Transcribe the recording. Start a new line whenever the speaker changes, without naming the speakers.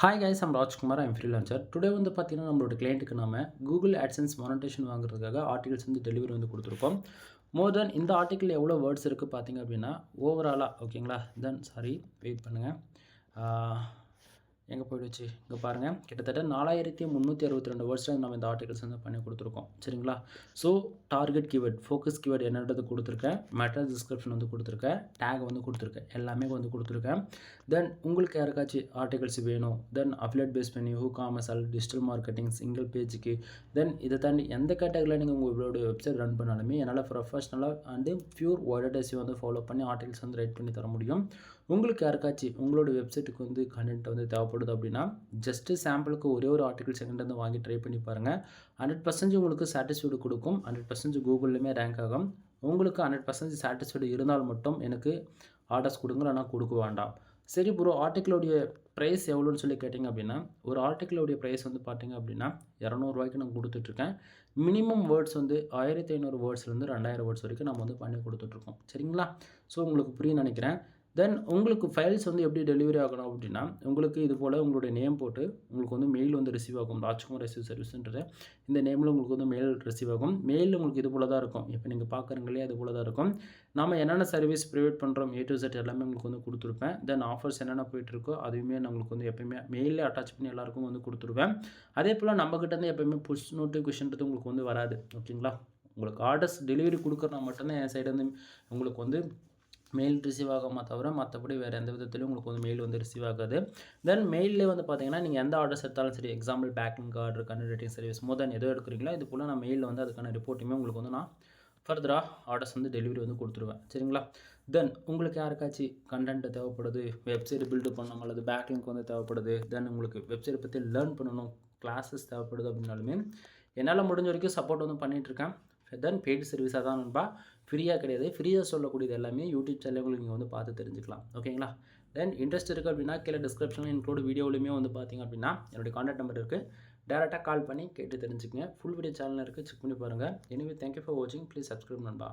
Hi guys, I'm Rajkumar. I'm freelancer. Today வந்து பார்த்தீங்கன்னா, நம்மளோட கிளையண்ட்டுக்கு நாம கூகுள் AdSense மானிட்டேஷன் வாங்குறதுக்காக ஆர்டிகல்ஸ் வந்து டெலிவரி வந்து குடுத்துருக்கோம். மோர் தென் இந்த ஆர்டிக்கிள் எவ்வளோ வேர்ட்ஸ் இருக்கு பார்த்தீங்க அப்படின்னா, ஓவராலா ஓகேங்களா? வெயிட் பண்ணுங்க. ஆ எங்கே போயிடுச்சு? இங்கே பாருங்கள். கிட்டத்தட்ட 4362 வேர்ட்ஸில் நம்ம இந்த ஆர்டிகல்ஸ் வந்து பண்ணி கொடுத்துருக்கோம். சரிங்களா? So target keyword, focus keyword என்னன்றது கொடுத்துருக்கேன். மெட்டா டிஸ்கிரிப்ஷன் வந்து கொடுத்துருக்கேன். டேக் வந்து கொடுத்துருக்கேன். எல்லாமே வந்து கொடுத்துருக்கேன். தென் உங்களுக்கு யாருக்காச்சும் ஆர்டிகல்ஸ் வேணும், தென் அஃபிலியேட் பேஸ் பண்ணி காமர்ஸ் அல்லது டிஜிட்டல் மார்க்கெட்டிங் சிங்கிள் பேஜுக்கு, தென் இதை தாண்டி எந்த கேட்டகரியில் நீங்கள் உங்களோட வெப்சைட் ரன் பண்ணாலுமே என்னால் ப்ரொஃபஷனலாக அண்டு பியூர் வேர்டடைஸை வந்து ஃபாலோ பண்ணி ஆர்டிகல்ஸ் வந்து ரைட் பண்ணி தர முடியும். உங்களுக்கு யாருக்காச்சும் உங்களோட வெப்சைட்டுக்கு வந்து கண்டென்ட் வந்து தேவைப்படுது அப்படின்னா, ஜஸ்ட்டு சாம்பிளுக்கு ஒரே ஒரு ஆர்டிகல்ஸ் எங்கிட்ட வந்து வாங்கி ட்ரை பண்ணி பாருங்கள். 100% உங்களுக்கு சாட்டிஸ்ஃபைடு கொடுக்கும். 100% கூகுள்லையுமே ரேங்க் ஆகும். உங்களுக்கு 100% சாட்டிஸ்ஃபைடு இருந்தால் மட்டும் எனக்கு ஆர்டர்ஸ் கொடுங்க, இல்லைனா கொடுக்க வேண்டாம். சரி ப்ரோ, ஆர்டிக்கிளோடைய ப்ரைஸ் எவ்வளோன்னு சொல்லி கேட்டிங்க அப்படின்னா, ஒரு ஆர்டிக்கிளோடைய ப்ரைஸ் வந்து பார்த்தீங்க அப்படின்னா ரூ. 200 நான் கொடுத்துட்ருக்கேன். மினிமம் வேர்ட்ஸ் வந்து 1500 வேர்ட்ஸ்லேருந்து 2000 வேர்ட்ஸ் வரைக்கும் நம்ம வந்து பண்ணி கொடுத்துட்ருக்கோம். சரிங்களா? ஸோ உங்களுக்கு புரியும்னு நினைக்கிறேன். தென் உங்களுக்கு ஃபைல்ஸ் வந்து எப்படி டெலிவரி ஆகணும் அப்படின்னா, உங்களுக்கு இது போல் உங்களுடைய நேம் போட்டு உங்களுக்கு வந்து மெயில் வந்து ரிசீவ் ஆகும். ராஜ்குமார் ரிசீவ் சர்வீஸ்ன்றது இந்த நேமில் உங்களுக்கு வந்து மெயில் ரிசீவ் ஆகும். மெயிலில் உங்களுக்கு இது போல தான் இருக்கும். இப்போ நீங்கள் பார்க்குறீங்க இல்லையா, அது போல தான் இருக்கும். நம்ம என்னென்ன சர்வீஸ் ப்ரொவைட் பண்ணுறோம் A to Z எல்லாமே உங்களுக்கு வந்து கொடுத்துருப்பேன். தென் ஆஃபர்ஸ் என்னென்ன போயிட்டுருக்கோ அதுவுமே நான் உங்களுக்கு வந்து எப்பயுமே மெயிலில் அட்டாச் பண்ணி எல்லாருக்கும் வந்து கொடுத்துருவேன். அதே போல் நம்மக்கிட்டேருந்து எப்பயுமே புஷ் நோட்டிஃபிகேஷன்றது உங்களுக்கு வந்து வராது. ஓகேங்களா? உங்களுக்கு ஆர்டர்ஸ் டெலிவரி கொடுக்குறனா மட்டும்தான் என் சைடு உங்களுக்கு வந்து மெயில் ரிசீவ் ஆகாம தவிர மற்றபடி வேறு எந்த விதத்திலையும் உங்களுக்கு வந்து மெயில் வந்து ரிசீவ் ஆகாது. தென் மெயிலே வந்து பார்த்தீங்கன்னா, நீங்கள் எந்த ஆர்டர்ஸ் எடுத்தாலும் சரி, example packing order, consulting service more then எதோ எடுக்கிறீங்களோ இது போல் நான் மெயிலில் வந்து அதுக்கான ரிப்போர்ட்டுமே உங்களுக்கு வந்து நான் ஃபர்தராக ஆர்டர்ஸ் வந்து டெலிவரி வந்து கொடுத்துருவேன். சரிங்களா? தென் உங்களுக்கு யாருக்காச்சும் கண்டென்ட் தேவைப்படுது, வெப்சைட் பில்டு பண்ணணும் அல்லது பேக்லிங்க் வந்து தேவைப்படுது, தென் உங்களுக்கு வெப்சைட் பற்றி லேர்ன் பண்ணணும், கிளாஸஸ் தேவைப்படுது அப்படின்னாலுமே என்னால் முடிஞ்ச வரைக்கும் சப்போர்ட் வந்து பண்ணிகிட்ருக்கேன். தென் பெய்டு சர்வீஸாக தான் நண்பா, ஃப்ரீயாக கிடையாது. ஃப்ரீயாக சொல்லக்கூடியது எல்லாமே யூடியூப் சேனலில் உங்களுக்கு நீங்கள் வந்து பார்த்து தெரிஞ்சுக்கலாம். ஓகேங்களா? தென் இன்ட்ரெஸ்ட் இருக்குது அப்படின்னா கீழே டிஸ்கிரிப்ஷனில் இன்க்ளூட் வீடியோவிலுமே வந்து பார்த்தீங்க அப்படின்னா என்னுடைய கான்டாக்ட் நம்பர் இருக்குது. டேரெக்டாக கால் பண்ணி கேட்டு தெரிஞ்சுக்கங்க. ஃபுல் வீடியோ சேனல் இருக்குது, செக் பண்ணி பாருங்கள். எனிவே தேங்க்யூ ஃபார் வாட்சிங். ப்ளீஸ் சப்ஸ்கிரைப் நண்பா.